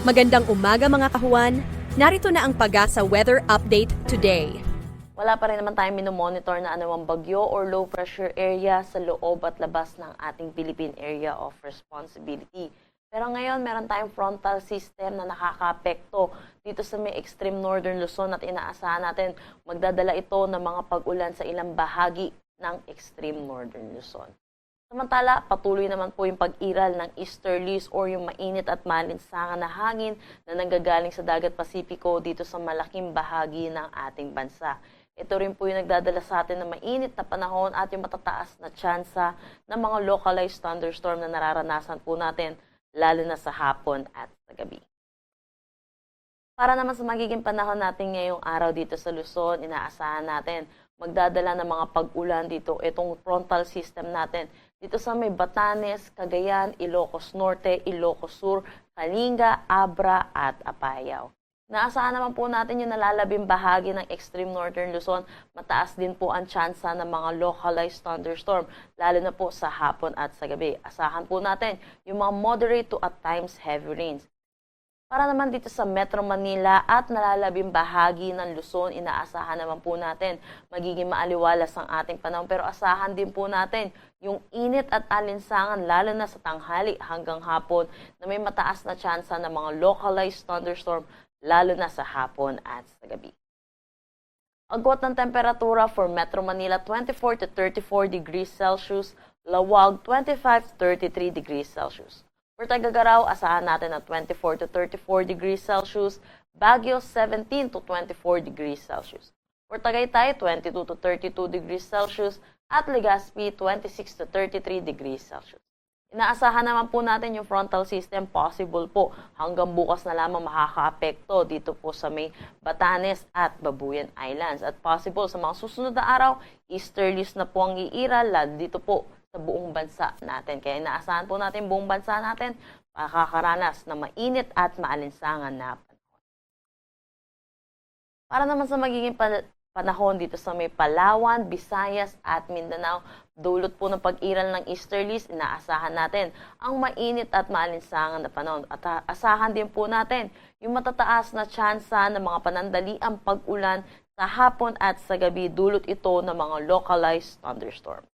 Magandang umaga mga kahuan. Narito na ang Pag-asa Weather Update today. Wala pa rin naman tayong minomonitor na anumang bagyo or low pressure area sa loob at labas ng ating Philippine Area of Responsibility. Pero ngayon, meron tayong frontal system na nakakaapekto dito sa may extreme northern Luzon at inaasahan natin magdadala ito ng mga pag-ulan sa ilang bahagi ng extreme northern Luzon. Samantala, patuloy naman po yung pag-iral ng easterlies or yung mainit at malinsangan na hangin na nanggagaling sa dagat Pasipiko dito sa malaking bahagi ng ating bansa. Ito rin po yung nagdadala sa atin ng mainit na panahon at yung matataas na tsansa ng mga localized thunderstorm na nararanasan po natin lalo na sa hapon at sa gabi. Para naman sa magiging panahon natin ngayong araw dito sa Luzon, inaasahan natin magdadala ng mga pag-ulan dito itong frontal system natin dito sa may Batanes, Cagayan, Ilocos Norte, Ilocos Sur, Kalinga, Abra at Apayao. Naasahan naman po natin yung nalalabing bahagi ng extreme northern Luzon. Mataas din po ang tsansa ng mga localized thunderstorm, lalo na po sa hapon at sa gabi. Asahan po natin yung mga moderate to at times heavy rains. Para naman dito sa Metro Manila at nalalabing bahagi ng Luzon, inaasahan naman po natin magiging maaliwalas ang ating panahon. Pero asahan din po natin yung init at alinsangan lalo na sa tanghali hanggang hapon na may mataas na tsansa ng mga localized thunderstorm lalo na sa hapon at sa gabi. Agwat ng temperatura for Metro Manila 24 to 34 degrees Celsius, Lawag 25 to 33 degrees Celsius. For Tagagaraw, asahan natin na 24 to 34 degrees Celsius, Baguio 17 to 24 degrees Celsius. For Tagaytay, 22 to 32 degrees Celsius at Legazpi 26 to 33 degrees Celsius. Inaasahan naman po natin yung frontal system, possible po hanggang bukas na lamang makakaapekto dito po sa may Batanes at Babuyan Islands. At possible sa mga susunod na araw, easterlies na po ang iiral dito po sa buong bansa natin. Kaya inaasahan po natin buong bansa natin makakaranas ng mainit at maalinsangan na panahon. Para naman sa magiging panahon dito sa may Palawan, Visayas at Mindanao, dulot po ng pag-iral ng easterlies, inaasahan natin ang mainit at maalinsangan na panahon. At asahan din po natin yung matataas na tsansa ng mga panandaliang pag-ulan sa hapon at sa gabi, dulot ito ng mga localized thunderstorm.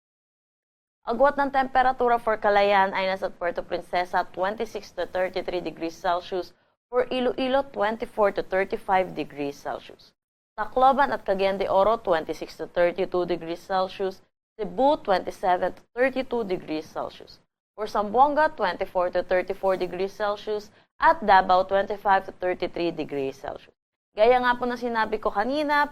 Agwat ng temperatura for Calayan ay nasa Puerto Princesa 26 to 33 degrees Celsius, for Iloilo 24 to 35 degrees Celsius. Tacloban at Cagayan de Oro 26 to 32 degrees Celsius, Cebu 27 to 32 degrees Celsius. For Zamboanga 24 to 34 degrees Celsius at Davao 25 to 33 degrees Celsius. Gaya nga po na sinabi ko kanina,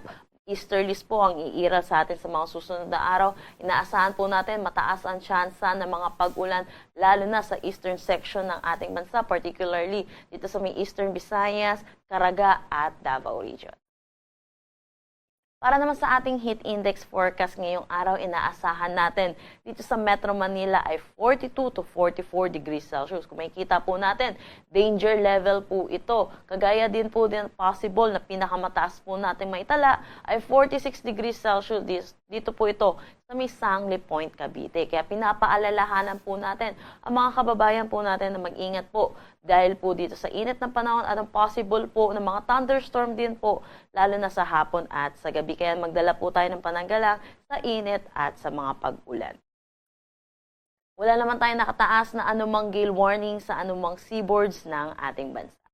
easterlies po ang iiral sa atin sa mga susunod na araw. Inaasahan po natin mataas ang tsansa ng mga pag-ulan lalo na sa eastern section ng ating bansa, particularly dito sa may eastern Visayas, Caraga at Davao region. Para naman sa ating heat index forecast ngayong araw, inaasahan natin dito sa Metro Manila ay 42 to 44 degrees Celsius. Kung makikita po natin, danger level po ito. Kagaya din po din possible na pinakamataas po natin maitala ay 46 degrees Celsius. Dito po ito sa may Sangli Point, Cavite. Kaya pinapaalalahanan po natin ang mga kababayan po natin na mag-ingat po dahil po dito sa init ng panahon at ang possible po ng mga thunderstorm din po lalo na sa hapon at sa gabi. Kaya magdala po tayo ng pananggalang sa init at sa mga pag-ulan. Wala naman tayong nakataas na anumang gale warning sa anumang seaboards ng ating bansa.